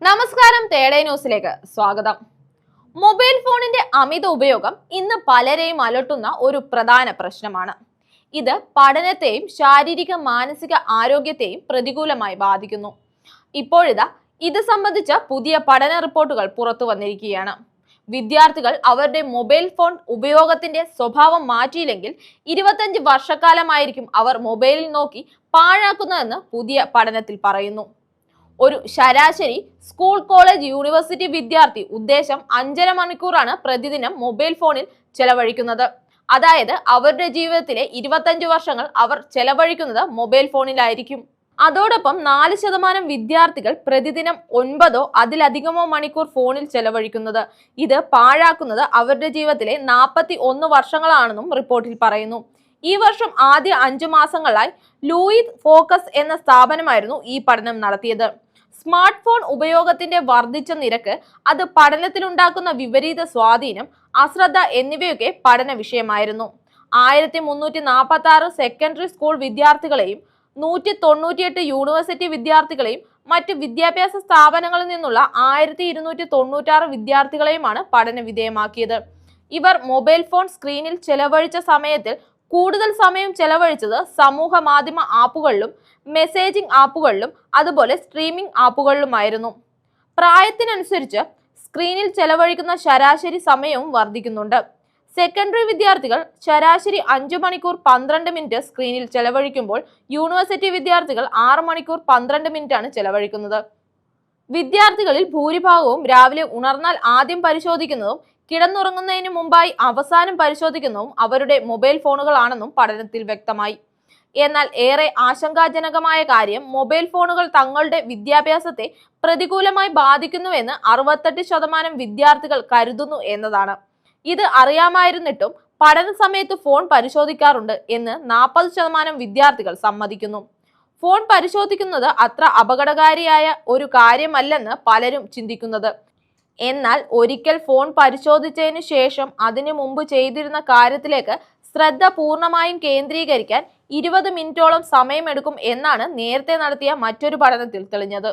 നമസ്കാരം, തേടേ ന്യൂസിലേക്ക് സ്വാഗതം. മൊബൈൽ ഫോണിന്റെ അമിത ഉപയോഗം ഇന്ന് പലരെയും അലട്ടുന്ന ഒരു പ്രധാന പ്രശ്നമാണ്. ഇത് പഠനത്തെയും ശാരീരിക മാനസിക ആരോഗ്യത്തെയും പ്രതികൂലമായി ബാധിക്കുന്നു. ഇപ്പോഴിതാ ഇത് സംബന്ധിച്ച പുതിയ പഠന റിപ്പോർട്ടുകൾ പുറത്തു വന്നിരിക്കുകയാണ്. വിദ്യാർത്ഥികൾ അവരുടെ മൊബൈൽ ഫോൺ ഉപയോഗത്തിന്റെ സ്വഭാവം മാറ്റിയില്ലെങ്കിൽ 25 വർഷക്കാലമായിരിക്കും അവർ മൊബൈലിൽ നോക്കി പാഴാക്കുന്നതെന്ന് പുതിയ പഠനത്തിൽ പറയുന്നു. ഒരു ശരാശരി സ്കൂൾ, കോളേജ്, യൂണിവേഴ്സിറ്റി വിദ്യാർത്ഥി ഉദ്ദേശം 5.5 മണിക്കൂറാണ് പ്രതിദിനം മൊബൈൽ ഫോണിൽ ചെലവഴിക്കുന്നത്. അതായത് അവരുടെ ജീവിതത്തിലെ 25 വർഷങ്ങൾ അവർ ചെലവഴിക്കുന്നത് മൊബൈൽ ഫോണിലായിരിക്കും. അതോടൊപ്പം 4% വിദ്യാർത്ഥികൾ പ്രതിദിനം 9 അതിലധികമോ മണിക്കൂർ ഫോണിൽ ചെലവഴിക്കുന്നത്. ഇത് പാഴാക്കുന്നത് അവരുടെ ജീവിതത്തിലെ 41 വർഷങ്ങളാണെന്നും റിപ്പോർട്ടിൽ പറയുന്നു. ഈ വർഷം ആദ്യ 5 മാസങ്ങളായി ലൂയിസ് ഫോക്കസ് എന്ന സ്ഥാപനമായിരുന്നു ഈ പഠനം നടത്തിയത്. സ്മാർട്ട് ഫോൺ ഉപയോഗത്തിന്റെ വർദ്ധിച്ച നിരക്ക്, അത് പഠനത്തിലുണ്ടാക്കുന്ന വിപരീത സ്വാധീനം, അശ്രദ്ധ എന്നിവയൊക്കെ പഠന വിഷയമായിരുന്നു. 1346 സെക്കൻഡറി സ്കൂൾ വിദ്യാർത്ഥികളെയും 198 യൂണിവേഴ്സിറ്റി വിദ്യാർത്ഥികളെയും മറ്റ് വിദ്യാഭ്യാസ സ്ഥാപനങ്ങളിൽ നിന്നുള്ള 1296 വിദ്യാർത്ഥികളെയുമാണ് പഠന വിധേയമാക്കിയത്. ഇവർ മൊബൈൽ ഫോൺ സ്ക്രീനിൽ ചെലവഴിച്ച സമയത്തിൽ കൂടുതൽ സമയം ചെലവഴിച്ചത് സമൂഹ മാധ്യമ ആപ്പുകളിലും മെസ്സേജിംഗ് ആപ്പുകളിലും അതുപോലെ സ്ട്രീമിംഗ് ആപ്പുകളിലുമായിരുന്നു. പ്രായത്തിനനുസരിച്ച് സ്ക്രീനിൽ ചെലവഴിക്കുന്ന ശരാശരി സമയവും വർദ്ധിക്കുന്നുണ്ട്. സെക്കൻഡറി വിദ്യാർത്ഥികൾ ശരാശരി 5 മണിക്കൂർ 12 മിനിറ്റ് സ്ക്രീനിൽ ചെലവഴിക്കുമ്പോൾ യൂണിവേഴ്സിറ്റി വിദ്യാർത്ഥികൾ 6 മണിക്കൂർ 12 മിനിറ്റാണ് ചെലവഴിക്കുന്നത്. വിദ്യാർത്ഥികളിൽ ഭൂരിഭാഗവും രാവിലെ ഉണർന്നാൽ ആദ്യം പരിശോധിക്കുന്നതും കിടന്നുറങ്ങുന്നതിന് മുമ്പായി അവസാനം പരിശോധിക്കുന്നതും അവരുടെ മൊബൈൽ ഫോണുകളാണെന്നും പഠനത്തിൽ വ്യക്തമായി. എന്നാൽ ഏറെ ആശങ്കാജനകമായ കാര്യം, മൊബൈൽ ഫോണുകൾ തങ്ങളുടെ വിദ്യാഭ്യാസത്തെ പ്രതികൂലമായി ബാധിക്കുന്നുവെന്ന് 68% വിദ്യാർത്ഥികൾ കരുതുന്നു എന്നതാണ്. ഇത് അറിയാമായിരുന്നിട്ടും പഠന സമയത്ത് ഫോൺ പരിശോധിക്കാറുണ്ട് എന്ന് 40% വിദ്യാർത്ഥികൾ സമ്മതിക്കുന്നു. ഫോൺ പരിശോധിക്കുന്നത് അത്ര അപകടകാരിയായ ഒരു കാര്യമല്ലെന്ന് പലരും ചിന്തിക്കുന്നത്. എന്നാൽ ഒരിക്കൽ ഫോൺ പരിശോധിച്ചതിന് ശേഷം അതിനു മുമ്പ് ചെയ്തിരുന്ന കാര്യത്തിലേക്ക് ശ്രദ്ധ പൂർണ്ണമായും കേന്ദ്രീകരിക്കാൻ 20 മിനിറ്റോളം സമയമെടുക്കും എന്നാണ് നേരത്തെ നടത്തിയ മറ്റൊരു പഠനത്തിൽ തെളിഞ്ഞത്.